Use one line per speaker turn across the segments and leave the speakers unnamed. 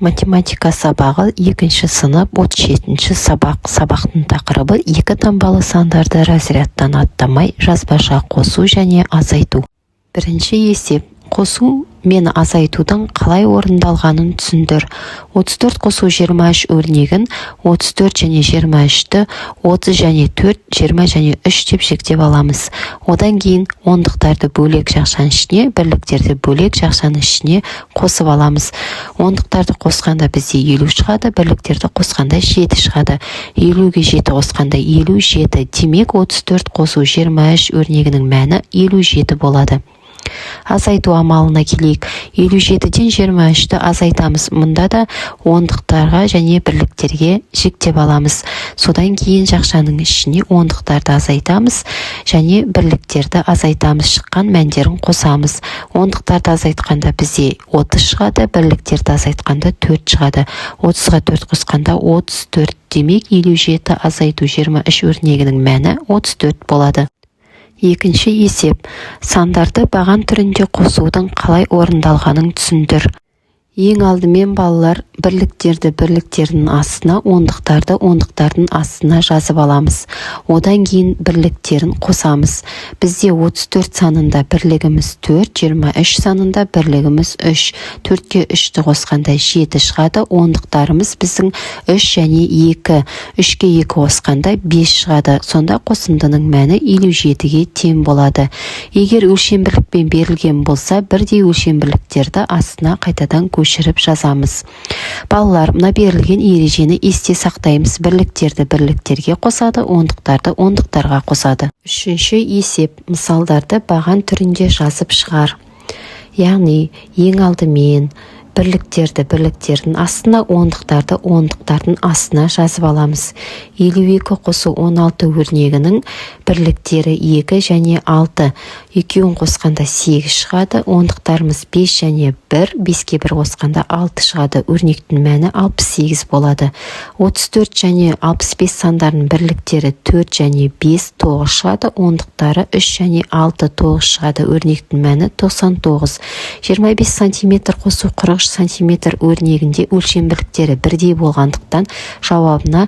Математика сабағы 2 сынып 37 сабақ. Сабақтың тақырыбы 2 таңбалы сандарды разрядтан аттамай жазбаша қосу және азайту. Бірінші есеп. Қосу мен азайтудың қалай орындалғанын түсіндір. 34 қосу 23 өрнегін 34 және 23-ті 30 және 4, 20 және 3 деп жіктеп аламыз. Одан кейін ондықтарды бөлек жақшаның ішіне, бірліктерді бөлек жақшаның ішіне қосып аламыз. Ондықтарды қосқанда бізде 50 шығады, бірліктерді қосқанда 7 шығады. 50-ге 7 қосқанда 57. Демек 34 қосу 23 өрнегінің мәні 57 болады. Азайту амалына келейік. 57-ден 23-ті азайтамыз. Мұнда да ондықтарға және бірліктерге жіктеп аламыз. Содан кейін жақшаның ішіне ондықтарды азайтамыз және бірліктерді азайтамыз. Шыққан мәндерін қосамыз. Ондықтарды азайтқанда бізде 30 шығады, бірліктерді азайтқанда 4 шығады. 30-ға 4 қосқанда 34. Демек 57 азайту 23 өрнегінің мәні 34 болады. Екінші есеп. Сандарды баған түрінде қосудың қалай орындалғанын түсіндір. Ең алдымен балалар бірліктерді бірліктердің астына, ондықтарды ондықтардың астына жазып аламыз. Одан кейін бірліктерін қосамыз. Бізде 34 санында бірлігіміз 4, 23 санында бірлігіміз 3. 4-ке 3-ті қосқанда 7 шығады. Ондықтарымыз біздің 3 және 2. 3-ке 2 қосқанда 5 шығады. Сонда қосындының мәні 57-ге тең болады. Егер өлшембірлікпен берілген болса, бірдей өлшембірліктерді астына қайтадан көшіріп жазамыз. Балалар, мына берілген ережені есте сақтаймыз. Бірліктерді бірліктерге қосады, ондықтарды ондықтарға қосады. Үшінші есеп. Мысалдарды баған түрінде жазып шығар. Яғни, ең алдымен бірліктерді бірліктердің астына, ондықтарды ондықтардың астына жазып аламыз. 52 қосу 16 өрнегінің бірліктері 2 және 6. Екеуін қосқанда 8 шығады. Ондықтарымыз 5 және 1. 5-ке 1 қосқанда 6 шығады. Өрнектің мәні 68 болады. 34 және 65 сандарының бірліктері 4 және 5, 9 шығады. Ондықтары 3 және 6, 9 шығады. Өрнектің мәні 99. 25 сантиметр қосу 43 сантиметр өрнегінде өлшембірліктері бірдей болғандықтан жауабына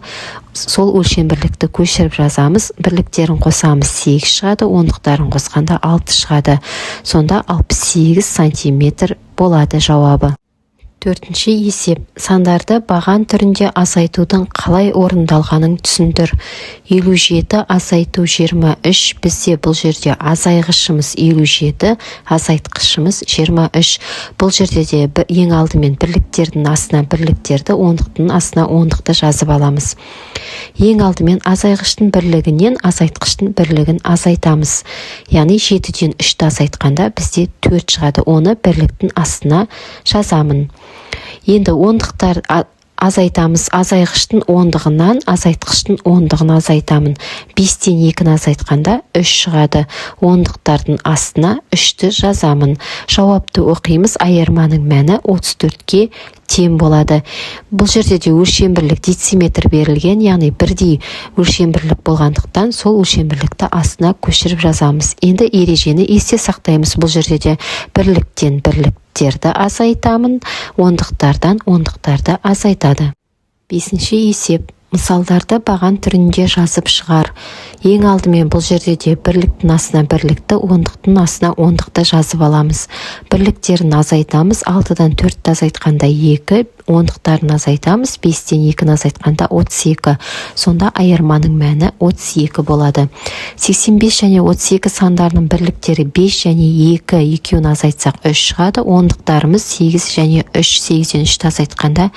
сол өлшембірлікті көшіріп жазамыз. Бірліктерін қосамыз 8 шығады, ондықтарын қосқанда 6 шығады. Сонда 68 сантиметр болады жауабы. Төртінші есеп. Сандарды баған түрінде азайтудың қалай орындалғанын түсіндір. 57 азайту 23. Бізде бұл жерде азайғышымыз 57, азайтқышымыз 23. Бұл жерде де ең алдымен бірліктердің астына бірліктерді, ондықтың астына ондықты жазып аламыз. Ең алдымен азайғыштың бірлігінен азайтқыштың бірлігін азайтамыз. Яғни 7-ден 3-ті азайтқанда бізде 4 шығады. Оны бірліктің астына жазамын. Енді ондықтар азайтамыз. Азайғыштың ондығынан азайтқыштың ондығын азайтамын. 5-тен 2-ні азайтқанда 3 шығады. Ондықтардың астына 3-ті жазамын. Жауапты оқимыз. Айырманың мәні 34-ке тең болады. Бұл жерде де өлшембірлік дециметр берілген, яғни бірдей өлшембірлік болғандықтан сол өлшембірлікті астына көшіріп жазамыз. Енді ережені есте сақтаймыз. Бұл жерде де бірліктен бірліктерді азайтамын, ондықтардан ондықтарды азайтады. Бесінші есеп. Мысалдарды баған түрінде жазып шығар. Ең алдымен бұл жерде де бірліктің астына бірлікті, ондықтың астына ондықты жазып аламыз. Бірліктерін азайтамыз. 6-дан 4-ті азайтқанда 2, ондықтарын азайтамыз. 5-тен 2-ні азайтқанда 32. Сонда айырманың мәні 32 болады. 85 және 32 сандарының бірліктері 5 және 2, екеуін азайтсақ 3 шығады. Ондықтарымыз 8 және 3, 8-ден 3-ті азайтқанда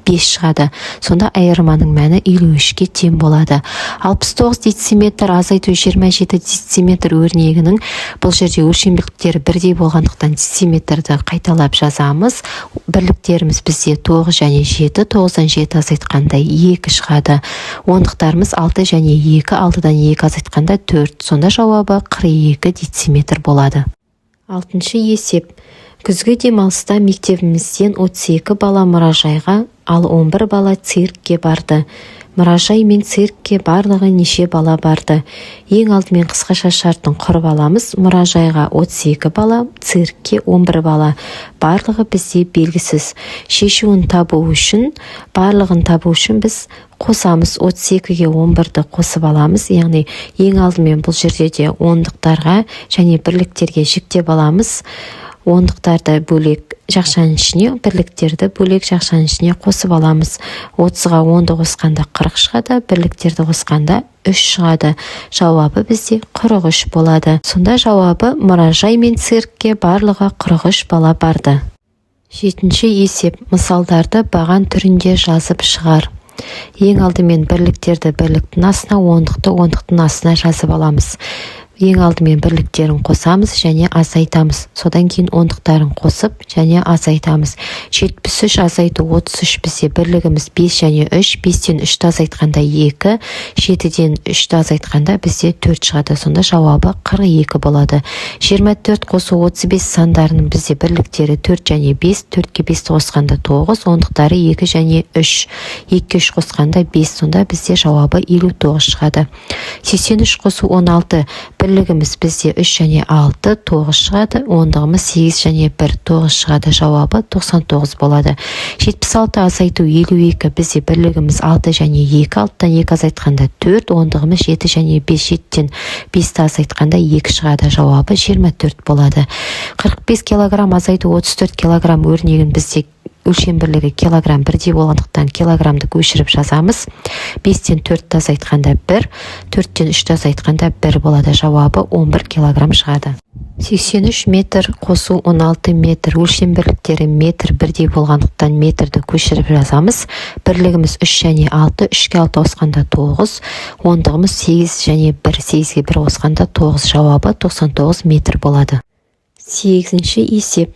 5 шығады. Сонда айырманың мәні 53-ке тең болады. 69 дециметр азайту 27 дециметр өрнегінің бұл жерде өлшембірліктері бірдей болғандықтан дециметрді қайталап жазамыз. Бірліктеріміз бізде 9 және 7, 9-дан 7 азайтқанда 2 шығады. Ондықтарымыз 6 және 2, 6-дан 2 азайтқанда 4. Сонда жауабы 42 дециметр болады. Алтыншы есеп. Күзгі демалыста мектебімізден 32 бала мұражайға, ал 11 бала циркке барды. Мұражай мен циркке барлығы неше бала барды? Ең алдымен қысқаша шарттың құрып аламыз. Мұражайға 32 бала, циркке 11 бала. Барлығы бізде белгісіз. Шешуін табу үшін біз қосамыз. 32-ге 11-ді қосып аламыз. Яғни ең алдымен бұл жерде де ондықтарға және бірліктерге жіктеп аламыз. Ондықтарды бөлек жақшаның ішіне, бірліктерді бөлек жақшаның ішіне қосып аламыз. 30-ға 10-ды қосқанда 40 шығады, бірліктерді қосқанда 3 шығады. Жауабы бізде 43 болады. Сонда жауабы мұражай мен циркке барлығы 43 бала барды. 7-ші есеп. Мысалдарды баған түрінде жазып шығар. Ең алдымен бірліктерді бірліктің астына, ондықтың астына жазып аламыз. Ең алдымен бірліктерін қосамыз және азайтамыз. Содан кейін ондықтарын қосып және азайтамыз. 73 азайту 33 бізде бірлігіміз 5 және 3. 5-тен 3-ті азайтқанда 2, 7-ден 3-ті азайтқанда бізде 4 шығады. Сонда жауабы 42 болады. 24 қосу 35 сандарының бізде бірліктері 4 және 5. 4-ке 5-ті қосқанда 9, ондықтары 2 және 3. 2-ке 3 қосқанда 5, сонда бізде жауабы 59 шығады. 83 қосу 16 бірлігіміз бізде 3 және 6, 9 шығады. Ондығымыз 8 және 1, 9 шығады. Жауабы 99 болады. 76 азайту 52 бізде бірлігіміз 6 және 2, 6-тан 2 азайтқанда 4, ондығымыз 7 және 5, 7-тен 5-ті азайтқанда 2 шығады. Жауабы 24 болады. 45 килограмм азайту 34 килограмм өрнегін бізде өлшем бірлігі килограмм бірдей болғандықтан килограммды көшіріп жазамыз. 5-тен 4-ті азайтқанда 1, 4-тен 3-ті азайтқанда 1 болады. Жауабы 11 килограмм шығады. 83 метр қосу 16 метр. Өлшем бірліктері метр бірдей болғандықтан метрді көшіріп жазамыз. Бірлігіміз 3 және 6, 3-ке 6 қосқанда 9, ондығымыз 8 және 1, 8-ге 1 қосқанда 9. Жауабы 99 метр болады. 8-ші есеп.